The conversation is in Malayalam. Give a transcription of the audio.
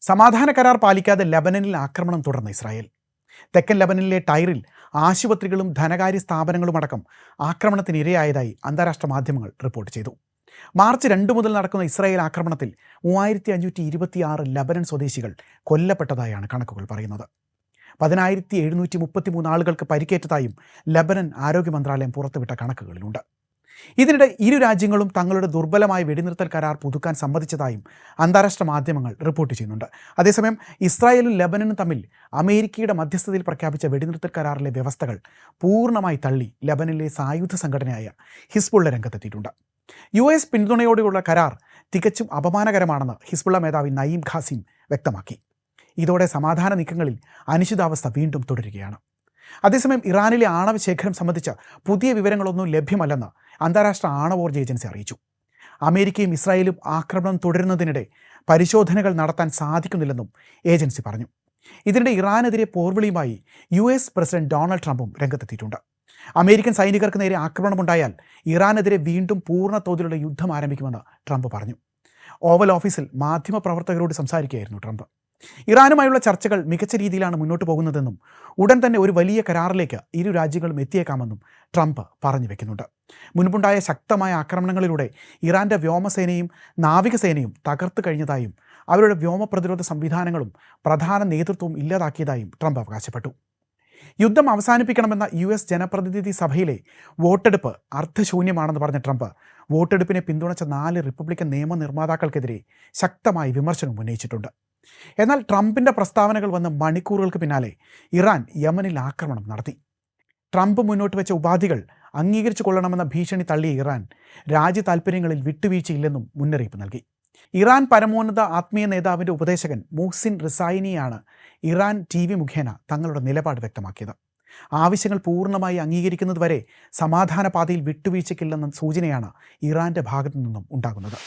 സമാധാന കരാർ പാലിക്കാതെ ലബനനിൽ ആക്രമണം തുടർന്ന ഇസ്രായേൽ. തെക്കൻ ലബനനിലെ ടൈറിൽ ആശുപത്രികളും ധനകാര്യ സ്ഥാപനങ്ങളുമടക്കം ആക്രമണത്തിനിരയായതായി അന്താരാഷ്ട്ര മാധ്യമങ്ങൾ റിപ്പോർട്ട് ചെയ്തു. മാർച്ച് 2 മുതൽ നടക്കുന്ന ഇസ്രായേൽ ആക്രമണത്തിൽ 3526 ലബനൻ സ്വദേശികൾ കൊല്ലപ്പെട്ടതായാണ് കണക്കുകൾ പറയുന്നത്. 10733 ആളുകൾക്ക് പരിക്കേറ്റതായും ലബനൻ ആരോഗ്യ മന്ത്രാലയം പുറത്തുവിട്ട കണക്കുകളിലുണ്ട്. ഇതിനിടെ ഇരു രാജ്യങ്ങളും തങ്ങളുടെ ദുർബലമായ വെടിനിർത്തൽ കരാർ പുതുക്കാൻ സമ്മതിച്ചതായും അന്താരാഷ്ട്ര മാധ്യമങ്ങൾ റിപ്പോർട്ട് ചെയ്യുന്നുണ്ട്. അതേസമയം ഇസ്രായേലും ലബനനും തമ്മിൽ അമേരിക്കയുടെ മധ്യസ്ഥതയിൽ പ്രഖ്യാപിച്ച വെടിനിർത്തൽ കരാറിലെ വ്യവസ്ഥകൾ പൂർണ്ണമായി തള്ളി ലബനനിലെ സായുധ സംഘടനയായ ഹിസ്ബുള്ള രംഗത്തെത്തിയിട്ടുണ്ട്. US പിന്തുണയോടെയുള്ള കരാർ തികച്ചും അപമാനകരമാണെന്ന് ഹിസ്ബുള്ള മേധാവി നയീം ഖാസിം വ്യക്തമാക്കി. ഇതോടെ സമാധാന നീക്കങ്ങളിൽ അനിശ്ചിതാവസ്ഥ വീണ്ടും തുടരുകയാണ്. അതേസമയം ഇറാനിലെ ആണവ ശേഖരം സംബന്ധിച്ച പുതിയ വിവരങ്ങളൊന്നും ലഭ്യമല്ലെന്ന് അന്താരാഷ്ട്ര ആണവോർജ്ജ ഏജൻസി അറിയിച്ചു. അമേരിക്കയും ഇസ്രായേലും ആക്രമണം തുടരുന്നതിനിടെ പരിശോധനകൾ നടത്താൻ സാധിക്കുന്നില്ലെന്നും ഏജൻസി പറഞ്ഞു. ഇതിനിടെ ഇറാനെതിരെ പോർവിളിയുമായി US പ്രസിഡന്റ് ഡൊണാൾഡ് ട്രംപും രംഗത്തെത്തിയിട്ടുണ്ട്. അമേരിക്കൻ സൈനികർക്ക് നേരെ ആക്രമണമുണ്ടായാൽ ഇറാനെതിരെ വീണ്ടും പൂർണ്ണ തോതിലുള്ള യുദ്ധം ആരംഭിക്കുമെന്ന് ട്രംപ് പറഞ്ഞു. ഓവൽ ഓഫീസിൽ മാധ്യമപ്രവർത്തകരോട് സംസാരിക്കുകയായിരുന്നു ട്രംപ്. ഇറാനുമായുള്ള ചർച്ചകൾ മികച്ച രീതിയിലാണ് മുന്നോട്ട് പോകുന്നതെന്നും ഉടൻ തന്നെ ഒരു വലിയ കരാറിലേക്ക് ഇരു രാജ്യങ്ങളും എത്തിയേക്കാമെന്നും ട്രംപ് പറഞ്ഞു വെക്കുന്നുണ്ട്. മുൻപുണ്ടായ ശക്തമായ ആക്രമണങ്ങളിലൂടെ ഇറാൻ്റെ വ്യോമസേനയും നാവികസേനയും തകർത്തു കഴിഞ്ഞതായും അവരുടെ വ്യോമ പ്രതിരോധ സംവിധാനങ്ങളും പ്രധാന നേതൃത്വവും ഇല്ലാതാക്കിയതായും ട്രംപ് അവകാശപ്പെട്ടു. യുദ്ധം അവസാനിപ്പിക്കണമെന്ന US ജനപ്രതിനിധി സഭയിലെ വോട്ടെടുപ്പ് അർത്ഥശൂന്യമാണെന്ന് പറഞ്ഞ ട്രംപ് വോട്ടെടുപ്പിനെ പിന്തുണച്ച 4 റിപ്പബ്ലിക്കൻ നിയമനിർമ്മാതാക്കൾക്കെതിരെ ശക്തമായി വിമർശനം ഉന്നയിച്ചിട്ടുണ്ട്. എന്നാൽ ട്രംപിൻ്റെ പ്രസ്താവനകൾ വന്ന മണിക്കൂറുകൾക്ക് പിന്നാലെ ഇറാൻ യമനിൽ ആക്രമണം നടത്തി. ട്രംപ് മുന്നോട്ട് വെച്ച ഉപാധികൾ അംഗീകരിച്ചു കൊള്ളണമെന്ന ഭീഷണി തള്ളിയ ഇറാൻ രാജ്യ താൽപ്പര്യങ്ങളിൽ വിട്ടുവീഴ്ചയില്ലെന്നും മുന്നറിയിപ്പ് നൽകി. ഇറാൻ പരമോന്നത ആത്മീയ നേതാവിൻ്റെ ഉപദേശകൻ മുഹ്സിൻ റിസായിനിയാണ് ഇറാൻ TV മുഖേന തങ്ങളുടെ നിലപാട് വ്യക്തമാക്കിയത്. ആവശ്യങ്ങൾ പൂർണ്ണമായി അംഗീകരിക്കുന്നതുവരെ സമാധാന പാതയിൽ വിട്ടുവീഴ്ചയ്ക്കില്ലെന്ന സൂചനയാണ് ഇറാൻ്റെ ഭാഗത്തു നിന്നും ഉണ്ടാകുന്നത്.